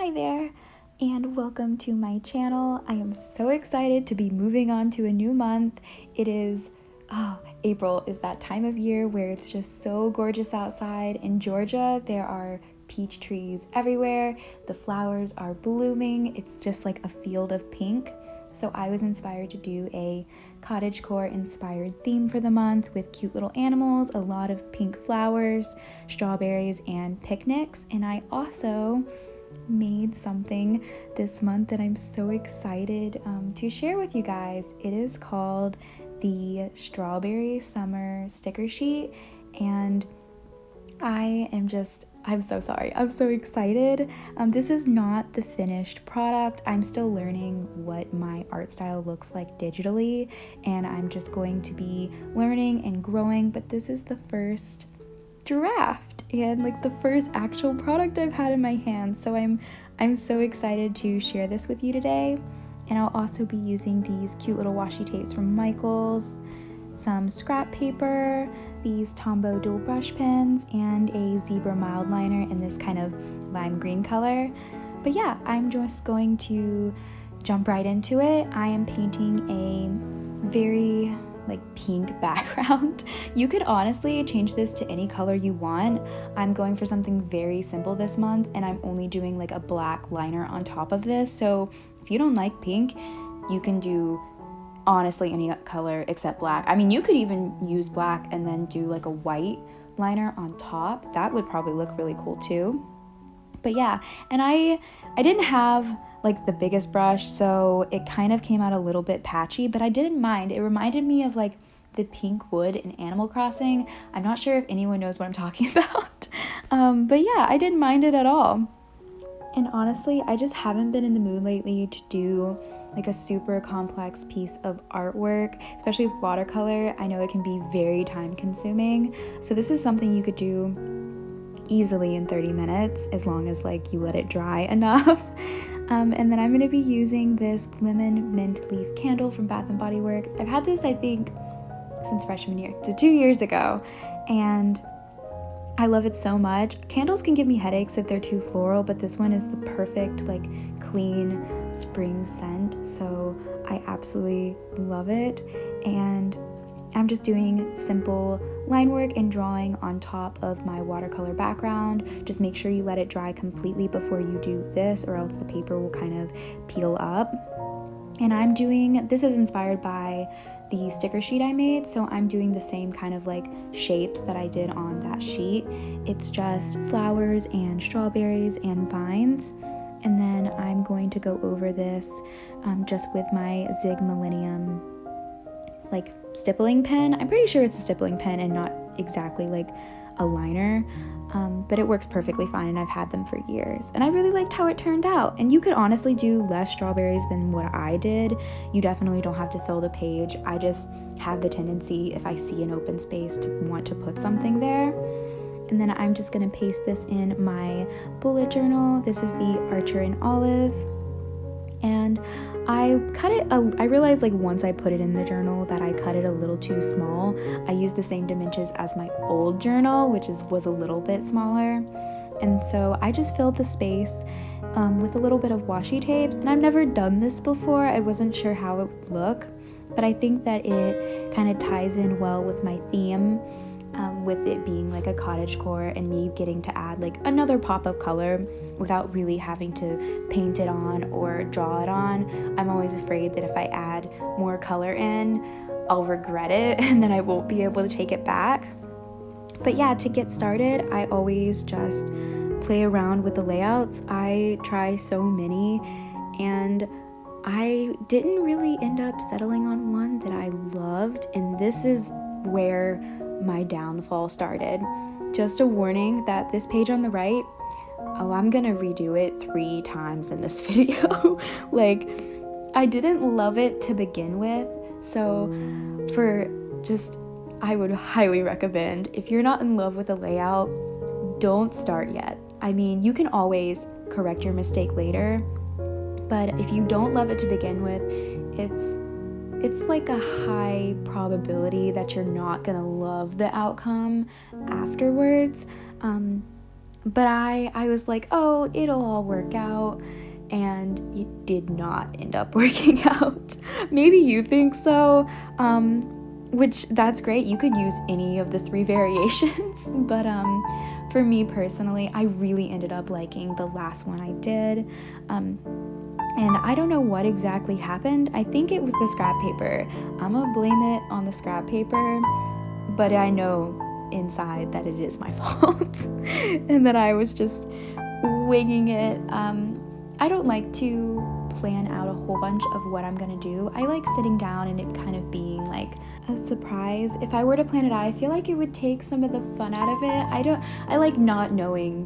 Hi there, and welcome to my channel. I am so excited to be moving on to a new month. April is that time of year where it's just so gorgeous outside. In Georgia, there are peach trees everywhere. The flowers are blooming. It's just like a field of pink. So I was inspired to do a cottagecore inspired theme for the month with cute little animals, a lot of pink flowers, strawberries, and picnics. And I also made something this month that I'm so excited to share with you guys. It is called the Strawberry Summer Sticker Sheet, and I'm so sorry. I'm so excited. This is not the finished product. I'm still learning what my art style looks like digitally, and I'm just going to be learning and growing, but this is the first draft and like the first actual product I've had in my hands. So I'm so excited to share this with you today. And I'll also be using these cute little washi tapes from Michaels, some scrap paper, these Tombow dual brush pens, and a zebra mild liner in this kind of lime green color. But yeah, I'm just going to jump right into it. I am painting a very pink background. You could honestly change this to any color you want. I'm going for something very simple this month, and I'm only doing like a black liner on top of this. So if you don't like pink, you can do honestly any color except black. I mean, you could even use black and then do like a white liner on top. That would probably look really cool too. But yeah, and I didn't have like the biggest brush, so it kind of came out a little bit patchy, but I didn't mind. It reminded me of like the pink wood in Animal Crossing. I'm not sure if anyone knows what I'm talking about. But yeah, I didn't mind it at all. And honestly, I just haven't been in the mood lately to do like a super complex piece of artwork, especially with watercolor. I know it can be very time consuming. So this is something you could do easily in 30 minutes as long as like you let it dry enough. And then I'm going to be using this lemon mint leaf candle from Bath & Body Works. I've had this I think since freshman year, so 2 years ago, and I love it so much. Candles can give me headaches if they're too floral, but this one is the perfect like clean spring scent, so I absolutely love it. And I'm just doing simple line work and drawing on top of my watercolor background. Just make sure you let it dry completely before you do this, or else the paper will kind of peel up. And this is inspired by the sticker sheet I made, so I'm doing the same kind of like shapes that I did on that sheet. It's just flowers and strawberries and vines. And then I'm going to go over this just with my Zig Millennium like stippling pen. I'm pretty sure it's a stippling pen and not exactly like a liner, but it works perfectly fine, and I've had them for years, and I really liked how it turned out. And you could honestly do less strawberries than what I did. You definitely don't have to fill the page. I just have the tendency, if I see an open space, to want to put something there. And then I'm just gonna paste this in my bullet journal. This is the Archer in Olive. And I cut it, I realized like once I put it in the journal that I cut it a little too small. I used the same dimensions as my old journal, which was a little bit smaller. And so I just filled the space with a little bit of washi tapes. And I've never done this before. I wasn't sure how it would look, but I think that it kind of ties in well with my theme. With it being like a cottagecore and me getting to add like another pop of color without really having to paint it on or draw it on. I'm always afraid that if I add more color in, I'll regret it and then I won't be able to take it back. But yeah, to get started, I always just play around with the layouts. I try so many, and I didn't really end up settling on one that I loved, and this is where my downfall started. Just a warning that this page on the right, I'm gonna redo it 3 times in this video. Like, I didn't love it to begin with, so I would highly recommend, if you're not in love with a layout, don't start yet. I mean, you can always correct your mistake later, but if you don't love it to begin with, it's like a high probability that you're not gonna love the outcome afterwards. But I was like, oh, it'll all work out. And it did not end up working out. Maybe you think so, which that's great. You could use any of the 3 variations. But for me personally, I really ended up liking the last one I did. And I don't know what exactly happened. I think it was the scrap paper. I'm gonna blame it on the scrap paper, but I know inside that it is my fault and that I was just winging it. I don't like to plan out a whole bunch of what I'm gonna do. I like sitting down and it kind of being like a surprise. If I were to plan it out, I feel like it would take some of the fun out of it. I like not knowing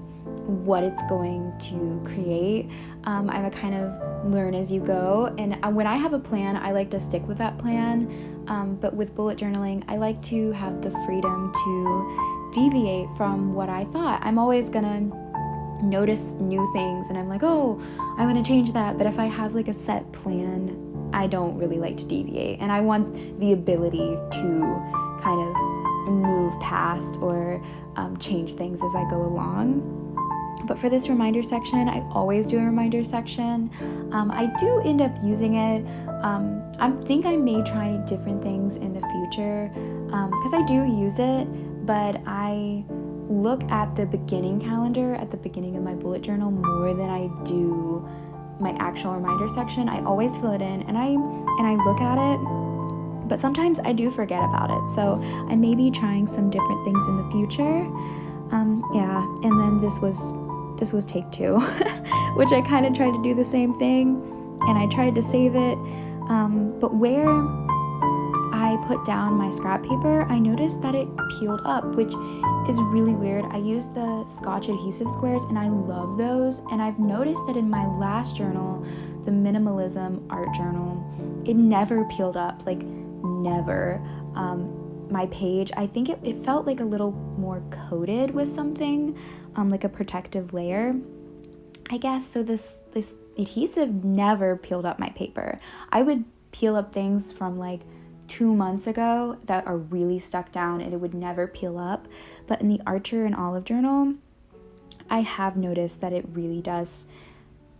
what it's going to create. I'm a kind of learn as you go, and when I have a plan, I like to stick with that plan. But with bullet journaling, I like to have the freedom to deviate from what I thought. I'm always gonna notice new things and I'm like, oh, I'm gonna change that. But if I have like a set plan, I don't really like to deviate, and I want the ability to kind of move past or change things as I go along. But for this reminder section, I always do a reminder section. I do end up using it. I think I may try different things in the future because I do use it, but I look at the beginning calendar at the beginning of my bullet journal more than I do my actual reminder section. I always fill it in and I look at it, but sometimes I do forget about it. So I may be trying some different things in the future. Yeah, and then this was take 2, which I kind of tried to do the same thing, and I tried to save it, but where I put down my scrap paper, I noticed that it peeled up, which is really weird. I use the Scotch adhesive squares and I love those, and I've noticed that in my last journal, the minimalism art journal, it never peeled up, like never. My page, I think it felt like a little more coated with something, like a protective layer, I guess. So this adhesive never peeled up my paper. I would peel up things from like 2 months ago that are really stuck down and it would never peel up. But in the Archer and Olive journal, I have noticed that it really does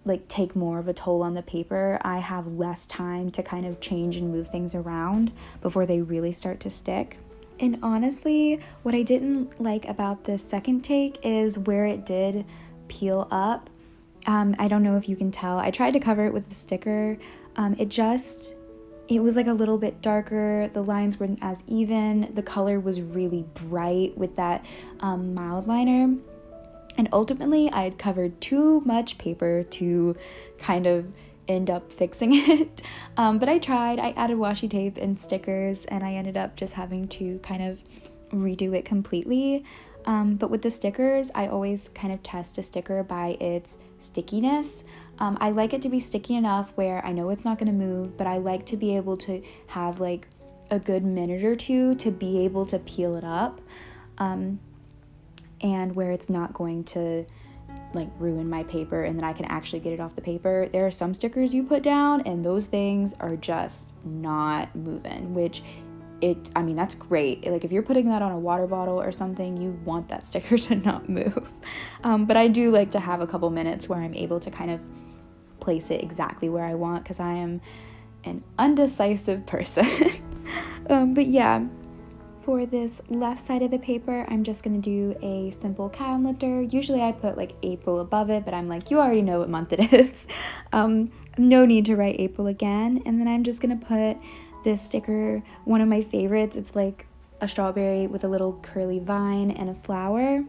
like take more of a toll on the paper. I have less time to kind of change and move things around before they really start to stick. And honestly, what I didn't like about this second take is where it did peel up. I don't know if you can tell. I tried to cover it with the sticker. It was like a little bit darker. The lines weren't as even. The color was really bright with that mild liner. And ultimately, I had covered too much paper to kind of end up fixing it. But I tried. I added washi tape and stickers, and I ended up just having to kind of redo it completely. But with the stickers, I always kind of test a sticker by its stickiness. I like it to be sticky enough where I know it's not going to move, but I like to be able to have like a good minute or two to be able to peel it up, and where it's not going to like ruin my paper and then I can actually get it off the paper. There are some stickers you put down and those things are just not moving, which that's great. Like if you're putting that on a water bottle or something, you want that sticker to not move. But I do like to have a couple minutes where I'm able to kind of place it exactly where I want, because I am an undecisive person. But yeah, for this left side of the paper, I'm just gonna do a simple calendar. Usually I put like April above it, but I'm like, you already know what month it is. No need to write April again. And then I'm just gonna put this sticker, one of my favorites. It's like a strawberry with a little curly vine and a flower.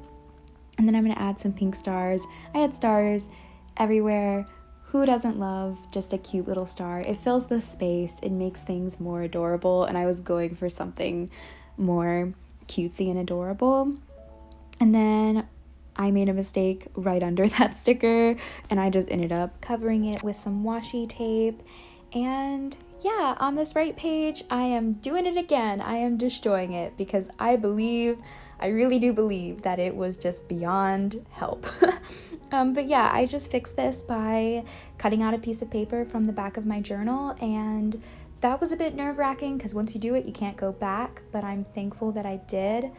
And then I'm gonna add some pink stars. I had stars everywhere. Who doesn't love just a cute little star? It fills the space, it makes things more adorable, and I was going for something more cutesy and adorable. And then I made a mistake right under that sticker, and I just ended up covering it with some washi tape. And yeah, on this right page, I am doing it again. I am destroying it because I really do believe that it was just beyond help. But yeah, I just fixed this by cutting out a piece of paper from the back of my journal, and that was a bit nerve-wracking because once you do it, you can't go back, but I'm thankful that I did.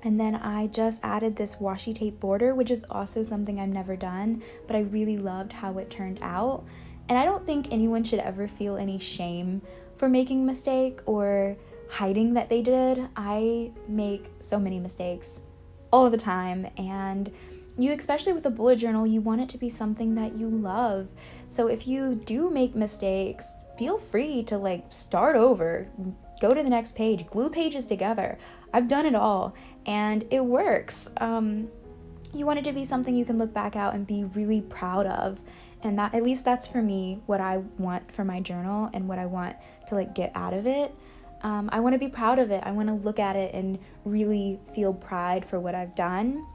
And then I just added this washi tape border, which is also something I've never done, but I really loved how it turned out. And I don't think anyone should ever feel any shame for making a mistake or hiding that they did. I make so many mistakes all the time, and you, especially with a bullet journal, you want it to be something that you love. So if you do make mistakes, feel free to like start over, go to the next page, glue pages together. I've done it all and it works. You want it to be something you can look back at and be really proud of. And that, at least that's for me, what I want for my journal and what I want to like get out of it. I want to be proud of it. I want to look at it and really feel pride for what I've done.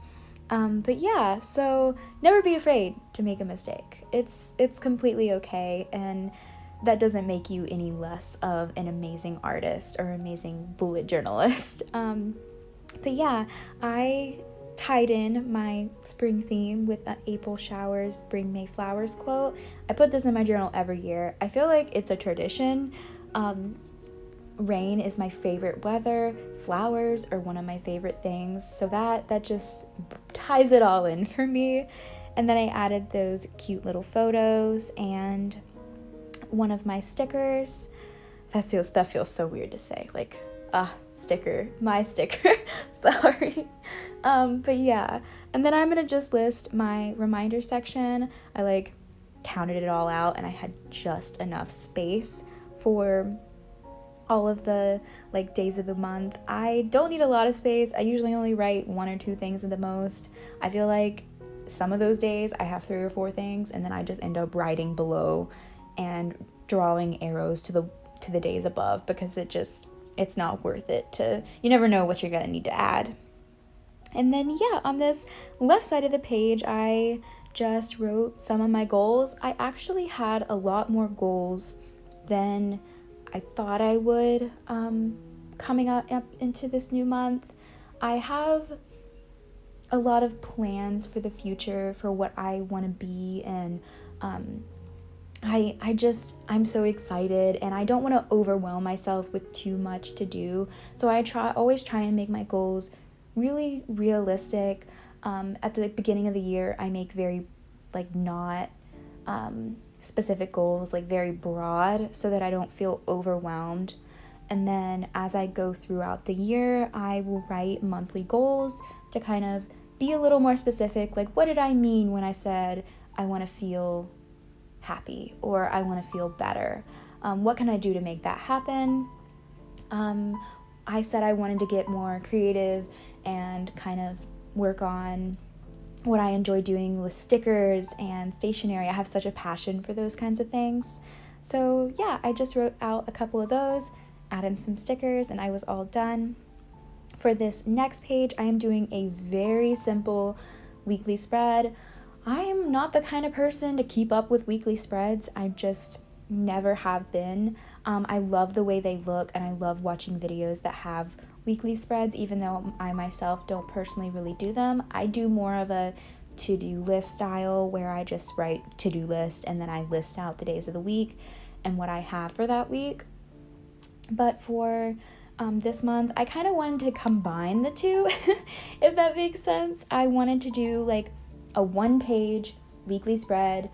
But yeah, so never be afraid to make a mistake. It's completely okay, and that doesn't make you any less of an amazing artist or amazing bullet journalist. But yeah, I tied in my spring theme with the April showers, bring May flowers quote. I put this in my journal every year. I feel like it's a tradition. Rain is my favorite weather. Flowers are one of my favorite things. So that just ties it all in for me. And then I added those cute little photos and one of my stickers. That feels so weird to say. Like, sticker, my sticker. Sorry. But yeah. And then I'm gonna just list my reminder section. I like counted it all out and I had just enough space for all of the like days of the month. I don't need a lot of space. I usually only write 1 or 2 things at the most. I feel like some of those days I have 3 or 4 things, and then I just end up writing below and drawing arrows to the days above, because it's not worth it to, you never know what you're gonna need to add. And then yeah, on this left side of the page, I just wrote some of my goals. I actually had a lot more goals than I thought I would coming up into this new month. I have a lot of plans for the future for what I want to be, and I'm so excited, and I don't want to overwhelm myself with too much to do. So I always try and make my goals really realistic. At the beginning of the year, I make very like not specific goals, like very broad, so that I don't feel overwhelmed. And then as I go throughout the year, I will write monthly goals to kind of be a little more specific. Like, what did I mean when I said I want to feel happy or I want to feel better? What can I do to make that happen? I said I wanted to get more creative and kind of work on what I enjoy doing with stickers and stationery. I have such a passion for those kinds of things. So yeah, I just wrote out a couple of those, added some stickers, and I was all done. For this next page, I am doing a very simple weekly spread. I am not the kind of person to keep up with weekly spreads. I just never have been. I love the way they look, and I love watching videos that have weekly spreads, even though I myself don't personally really do them. I do more of a to-do list style, where I just write to-do list and then I list out the days of the week and what I have for that week. But for this month, I kind of wanted to combine the two, if that makes sense. I wanted to do like a 1-page weekly spread,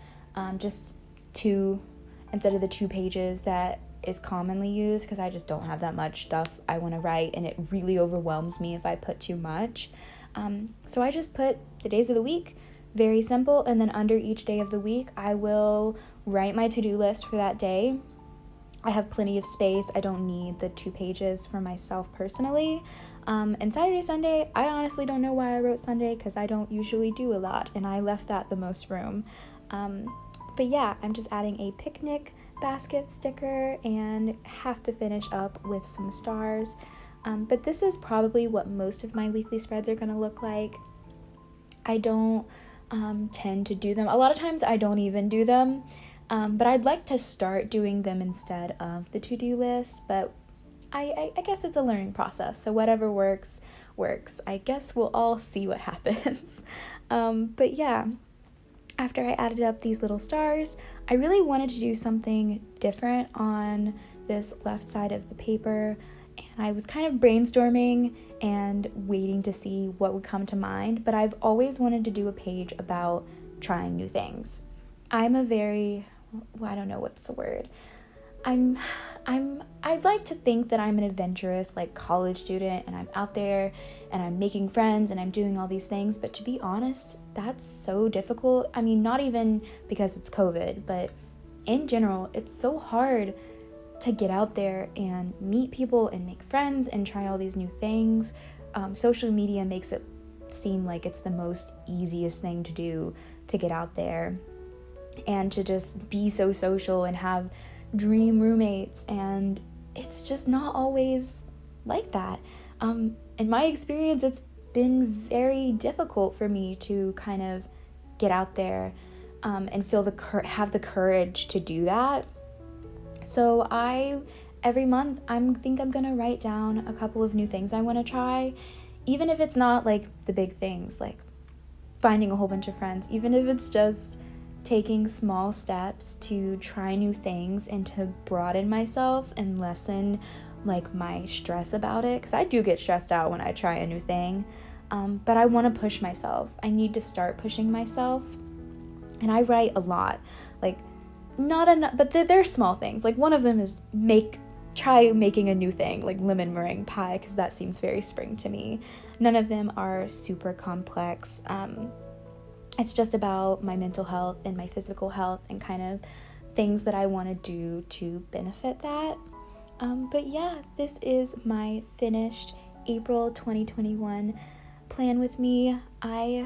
just 2 instead of the 2 pages that is commonly used, because I just don't have that much stuff I want to write, and it really overwhelms me if I put too much. So I just put the days of the week, very simple, and then under each day of the week, I will write my to-do list for that day. I have plenty of space. I don't need the 2 pages for myself personally. And Saturday, Sunday, I honestly don't know why I wrote Sunday, because I don't usually do a lot, and I left that the most room. But yeah, I'm just adding a picnic basket sticker and have to finish up with some stars. But this is probably what most of my weekly spreads are going to look like. I don't tend to do them. A lot of times I don't even do them, but I'd like to start doing them instead of the to-do list. But I guess it's a learning process, so whatever works. I guess we'll all see what happens. But yeah, after I added up these little stars, I really wanted to do something different on this left side of the paper. and I was kind of brainstorming and waiting to see what would come to mind, but I've always wanted to do a page about trying new things. I'm a very, well, I don't know what's the word. I'd like to think that I'm an adventurous, like, college student, and I'm out there and I'm making friends and I'm doing all these things, but to be honest, that's so difficult. I mean, not even because it's COVID, but in general, it's so hard to get out there and meet people and make friends and try all these new things. Social media makes it seem like it's the most easiest thing to do, to get out there and to just be so social and have dream roommates, and it's just not always like that. In my experience, it's been very difficult for me to kind of get out there and have the courage to do that. So every month think I'm gonna write down a couple of new things I want to try, even if it's not like the big things like finding a whole bunch of friends, even if it's just taking small steps to try new things and to broaden myself and lessen like my stress about it, because I do get stressed out when I try a new thing, but I want to push myself. I need to start pushing myself, and I write a lot, like not enough, but they're small things. Like one of them is try making a new thing like lemon meringue pie, because that seems very spring to me. None of them are super complex. It's just about my mental health and my physical health and kind of things that I want to do to benefit that. But yeah, this is my finished April 2021 plan with me. I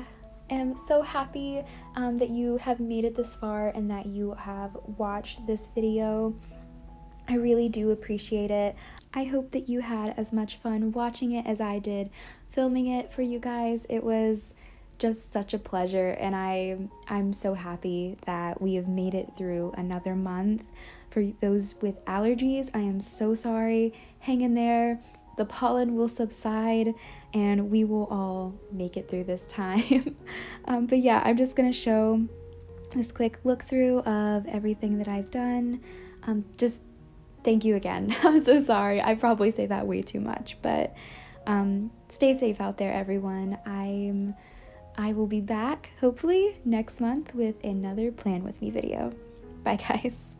am so happy that you have made it this far and that you have watched this video. I really do appreciate it. I hope that you had as much fun watching it as I did filming it for you guys. It was just such a pleasure, and I'm so happy that we have made it through another month. For those with allergies, I am so sorry. Hang in there. The pollen will subside and we will all make it through this time. But yeah, I'm just gonna show this quick look through of everything that I've done. Just thank you again. I'm so sorry. I probably say that way too much, but stay safe out there, everyone. I will be back hopefully next month with another Plan With Me video. Bye guys.